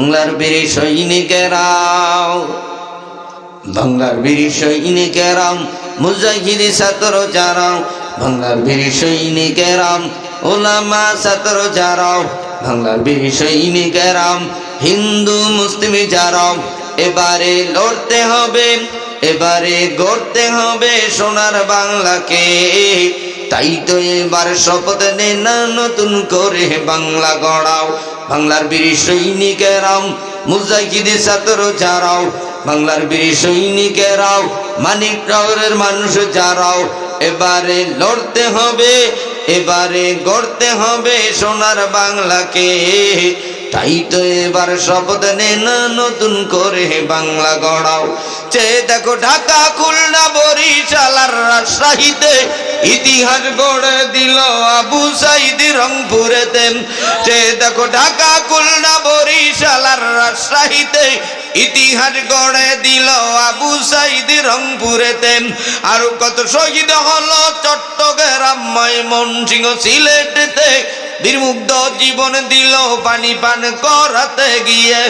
বাংলার বীর সৈনিকেরাও, বাংলার বীর সৈনিকেরাম, মুজাহিদ ছাত্র যারাও, বাংলার বীর সৈনিকেরাম, ওলামা ছাত্র যারাও, বাংলার বীর সৈনিকেরাম, হিন্দু মুসলিম যারাও, এবারে লড়তে হবে, এবারে গড়তে হবে সোনার বাংলাকে। তাই তো এবার শপথ নে না নতুন করে বাংলা গড়াও। বাংলার বীর সৈনিকেরাও, মুজাহিদ ছাত্র যারাও, বাংলার বীর সৈনিকেরাও, মানিকনগরের মানুষ যারাও, এবারে লড়তে হবে, এবারে গড়তে হবে সোনার বাংলাকে। তাই তো এবার শপথ নে না নতুন করে বাংলা গড়াও। চেয়ে দেখো ঢাকা, খুলনা, বরিশাল আর রাজশাহীতে ইতিহাস গড়ে দিল আবু সাইদ রংপুরেতে। চেয়ে দেখো ঢাকা, খুলনা, বরিশাল আর রাজশাহীতে ইতিহাস গড়ে দিল আবু সাইদ রংপুরেতে। আর কত শহীদ হলো চট্টগ্রাম, ময়মনসিংহ, সিলেটেতে। বীরমুগ্ধ জীবন দিল পানি পান করাতে গিয়ে।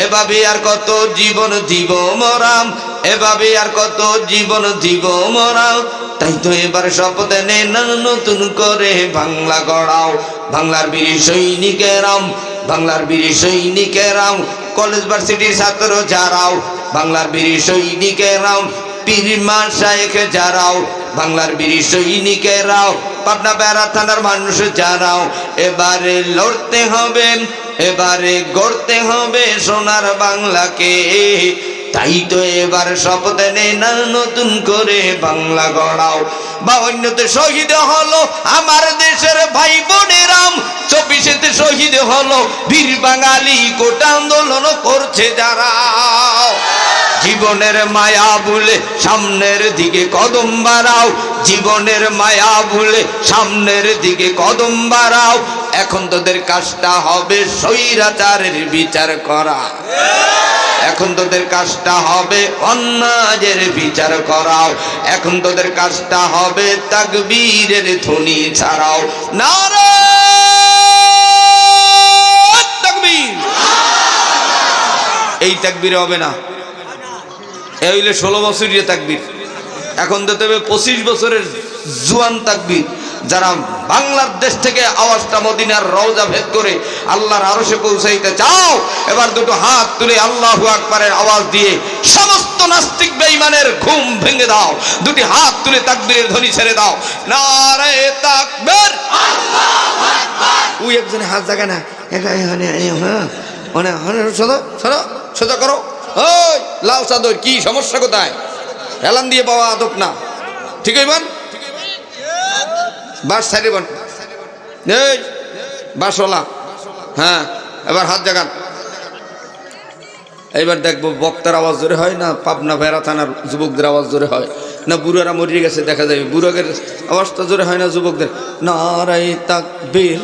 এভাবে আর কত জীবন দিব মরাম, এভাবে আর কত জীবন দিব মরাও। তাই তো এবার শপথ নে না নতুন করে বাংলা গড়াও। বাংলার বীর সৈনিকেরাম, বাংলার বীর সৈনিকেরাম, কলেজ ভার্সিটির ছাত্র যারাও, বাংলার বীর সৈনিকেরাম, পীর মাশায়েখ যারাও, বাংলার বীর সৈনিকেরাও, পাবনা বেড়া থানার মানুষ যারাও, এবারে লড়তে হবে, এবারে গড়তে হবে সোনার বাংলাকে। তাই তো এবার শপথ নে না নতুন করে বাংলা গড়াও। 52তে শহীদ হলো আমার দেশের ভাই বোনেরাম, 24তে শহীদ হলো বীর বাঙালি, কোটা আন্দোলন করছে যারা। জীবনের মায়া ভুলে সামনের দিকে কদম বাড়াও, জীবনের মায়া ভুলে সামনের দিকে কদম বাড়াও। এখন তোদের কাজটা হবে স্বৈরাচারের বিচার করা, এখন তোদের কাজটা হবে অন্যায়ের বিচার করাও, এখন তোদের কাজটা হবে তাকবীরের ধ্বনি ছাড়াও। নারে তাকবীর! এই তাকবীর হবে না, এই হইলে 16 বছরের তাকবীর। এখন দিতে হবে 25 বছরের জুয়ান তাকবীর, যারা বাংলার দেশ থেকে আওয়াজটা মদিনার রওজা ভেদ করে আল্লাহর আরশে পৌঁছাইতে চাও। এবার দুটো হাত তুলে আল্লাহু আকবারের আওয়াজ দিয়ে সমস্ত নাস্তিক বেঈমানের ঘুম ভেঙে দাও। দুটি হাত তুলে তাকবীরের ধ্বনি ছেড়ে দাও। নারে তাকবীর, আল্লাহু আকবার। ওই একজনে হাত জাগে না, সোজা করো। ওই লাল চাদর, কি সমস্যা কোথায়? এলান দিয়ে পাওয়া আদব না, ঠিক হইবান? বাস ছাড়িবান, এই বাসওয়ালা, হ্যাঁ এবার হাত জাগান। এইবার দেখবো বক্তার আওয়াজ জোরে হয় না পাবনা বেড়া থানার যুবকদের আওয়াজ জোরে হয় না বুড়ারা মরিয়ে গেছে দেখা যাবে বুড়াদের আওয়াজটা জোরে হয় না যুবকদের। নারায়ে তাকবীর,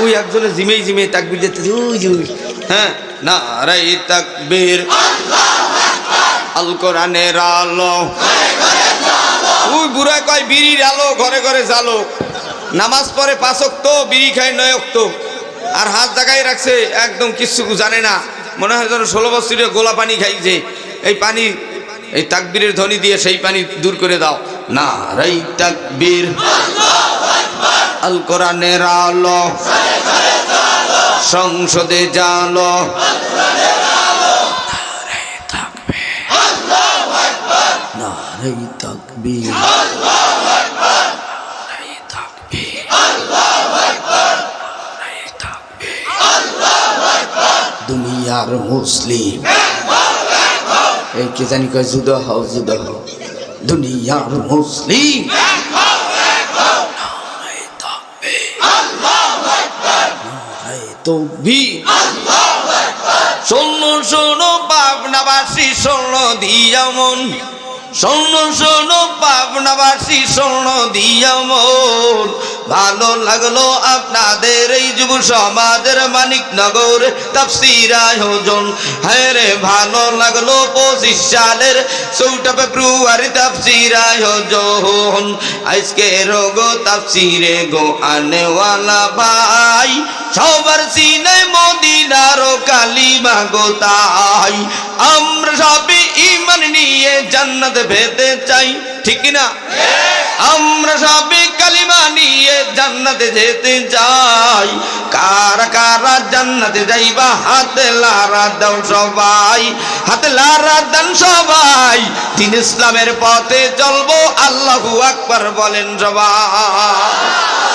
ওই একজনে জিমেই জিমেই তাকবীর দিতে, হ্যাঁ নারায়ে তাকবীর, আল কোরআনের আলো। ওই বুড়া কয় বিড়ির আলো ঘরে ঘরে জ্বালো, নামাজ পড়ে 5 ওয়াক্ত, বিড়ি খায় 9 ওয়াক্ত, আর হাত জাগায় রাখছে, একদম কিছু জানে না, মনে হয় যেন 16 বছরের গোলা পানি খাইছে। এই পানি এই তাকবীরের ধ্বনি দিয়ে সেই পানি দূর করে দাও। নারায়ে তাকবীর, আল কোরআনের আলো, সংসদে জালো। নারায়ে তাকবীর, নারায়ে তাকবীর, নারায়ে তাকবীর, নারায়ে তাকবীর। দুনিয়ার মুসলিম এই কে জানি কয় জুদা হও, জুদা হও। দুনিয়ার মুসলিম নারায়ে তাকবীর, নারায়ে তাকবীর। শোনো শোনো পাবনাবাসী, শোনো দিয়া মন, শোনো শোনো পাবনাবাসী, শোনো দিয়া মন। ভালো লাগলো আপনাদের এই যুব সমাজের মানিকনগর তাফসীর আয়োজন। হ্যাঁ রে ভালো লাগলো 25 সালের 4 ফেব্রুয়ারি তাফসীর আয়োজন। আজকে রোগো তাফসীরে গো আনেওয়ালা ভাই, সবার সিনে মদিনার মাগো তাই আমরা সবে ঈমান নিয়ে জান্নাত পেতে চাই ঠিক না আমরা সবে কালিমা নিয়ে জান্নাতে যেতে চাই কারা কারা জান্নাতে যাইবা হাতে লারা দাও সবাই হাতে লারা দান সবাই দিন ইসলামের পথে চলবো আল্লাহু আকবার বলেন সবাই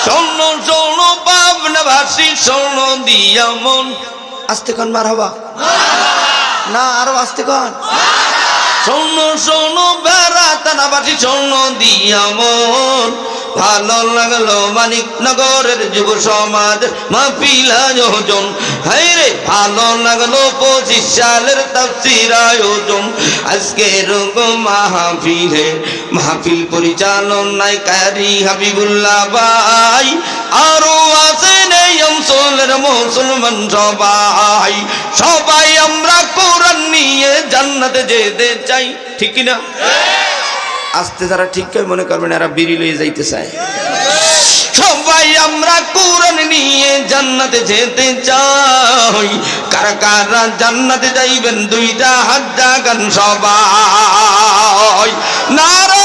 শোনো শোনো পাবনাবাসী শোনো দিয়া মন আস্তে কোন মারহাবা না আরো আস্তে কোন শোনো শোনো বেড়াতানাবাসী শোনো দিয়া মন ভালো লাগলো মানিকনগরের যুব সমাজ মাহফিল আয়োজন হায়রে ভালো লাগলো 25 সালের তাফসীর আয়োজন আজকের মাহফিল পরিচালনায় কারি হাবিবুল্লাহ ভাই আরো আছেন এই অঞ্চলের মুসলমান সবাই সবাই আমরা কোরআন নিয়ে জান্নাতে যেতে চাই ঠিক না আস্তে যারা ঠিক করে মনে করবেন এরা বিড়ি লয়ে যাইতে চায় সবাই আমরা কোরআন নিয়ে জান্নাতে যেতে চাই কারা কারা জান্নাতে যাইবেন দুইটা হাত জাগান সবাই নারা